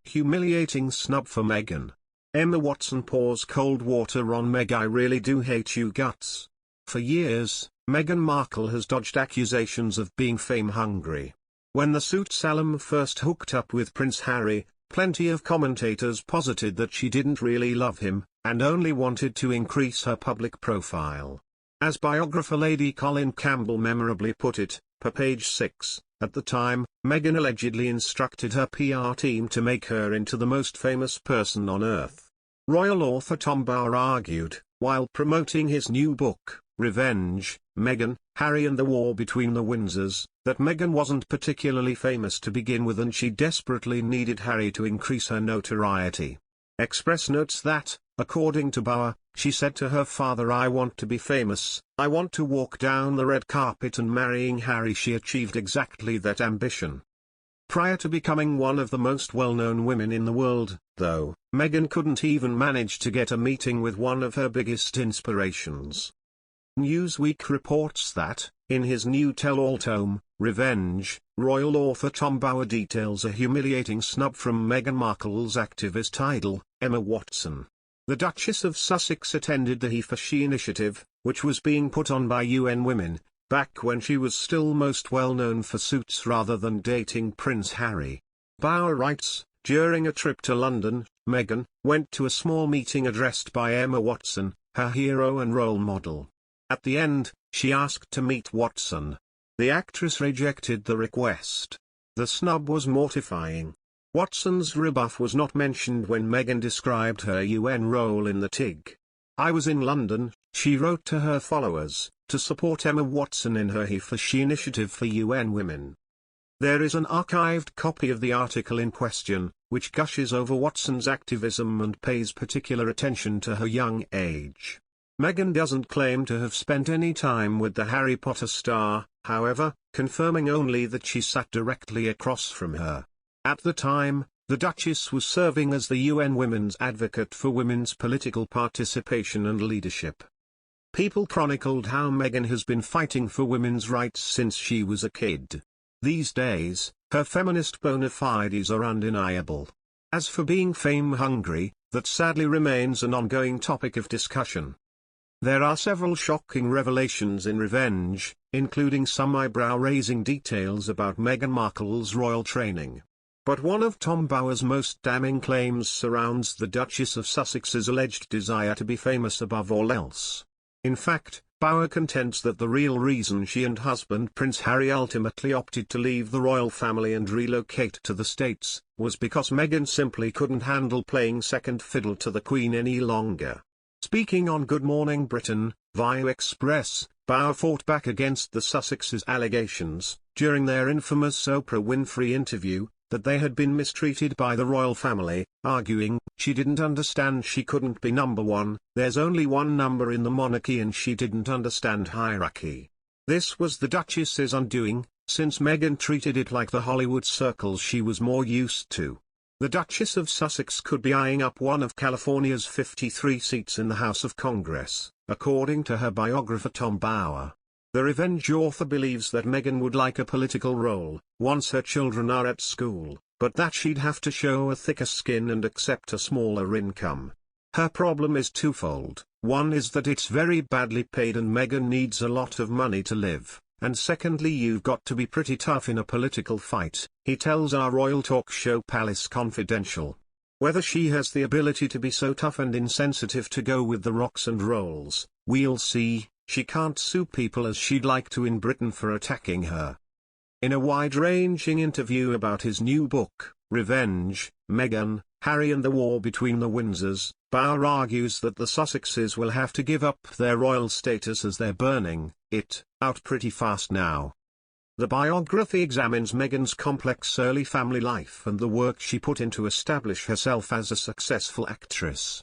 Humiliating snub for Meghan. Emma Watson pours cold water on Meg. I really do hate you guts. For years, Meghan Markle has dodged accusations of being fame-hungry. When the Suits alum first hooked up with Prince Harry, plenty of commentators posited that she didn't really love him, and only wanted to increase her public profile. As biographer Lady Colin Campbell memorably put it, per page 6, at the time, Meghan allegedly instructed her PR team to make her into the most famous person on earth. Royal author Tom Bower argued, while promoting his new book, Revenge, Meghan, Harry and the War Between the Windsors, that Meghan wasn't particularly famous to begin with and she desperately needed Harry to increase her notoriety. Express notes that, according to Bower, she said to her father, "I want to be famous, I want to walk down the red carpet," and marrying Harry she achieved exactly that ambition. Prior to becoming one of the most well-known women in the world, though, Meghan couldn't even manage to get a meeting with one of her biggest inspirations. Newsweek reports that, in his new tell-all tome, Revenge, royal author Tom Bower details a humiliating snub from Meghan Markle's activist idol, Emma Watson. The Duchess of Sussex attended the He for She initiative, which was being put on by UN Women, back when she was still most well known for Suits rather than dating Prince Harry. Bower writes, during a trip to London, Meghan went to a small meeting addressed by Emma Watson, her hero and role model. At the end, she asked to meet Watson. The actress rejected the request. The snub was mortifying. Watson's rebuff was not mentioned when Meghan described her UN role in the TIG. "I was in London," she wrote to her followers, "to support Emma Watson in her He for She initiative for UN Women." There is an archived copy of the article in question, which gushes over Watson's activism and pays particular attention to her young age. Meghan doesn't claim to have spent any time with the Harry Potter star, however, confirming only that she sat directly across from her. At the time, the Duchess was serving as the UN Women's Advocate for women's political participation and leadership. People chronicled how Meghan has been fighting for women's rights since she was a kid. These days, her feminist bona fides are undeniable. As for being fame-hungry, that sadly remains an ongoing topic of discussion. There are several shocking revelations in Revenge, including some eyebrow-raising details about Meghan Markle's royal training. But one of Tom Bower's most damning claims surrounds the Duchess of Sussex's alleged desire to be famous above all else. In fact, Bower contends that the real reason she and husband Prince Harry ultimately opted to leave the royal family and relocate to the States, was because Meghan simply couldn't handle playing second fiddle to the Queen any longer. Speaking on Good Morning Britain, via Express, Bower fought back against the Sussexes' allegations, during their infamous Oprah Winfrey interview, that they had been mistreated by the royal family, arguing, "She didn't understand she couldn't be number one, there's only one number in the monarchy and she didn't understand hierarchy." This was the Duchess's undoing, since Meghan treated it like the Hollywood circles she was more used to. The Duchess of Sussex could be eyeing up one of California's 53 seats in the House of Congress, according to her biographer Tom Bower. The Revenge author believes that Meghan would like a political role, once her children are at school, but that she'd have to show a thicker skin and accept a smaller income. Her problem is twofold: one is that it's very badly paid and Meghan needs a lot of money to live, and secondly you've got to be pretty tough in a political fight, he tells our royal talk show Palace Confidential. Whether she has the ability to be so tough and insensitive to go with the rocks and rolls, we'll see. She can't sue people as she'd like to in Britain for attacking her. In a wide-ranging interview about his new book, Revenge, Meghan, Harry and the War Between the Windsors, Bower argues that the Sussexes will have to give up their royal status as they're burning it out pretty fast now. The biography examines Meghan's complex early family life and the work she put in to establish herself as a successful actress.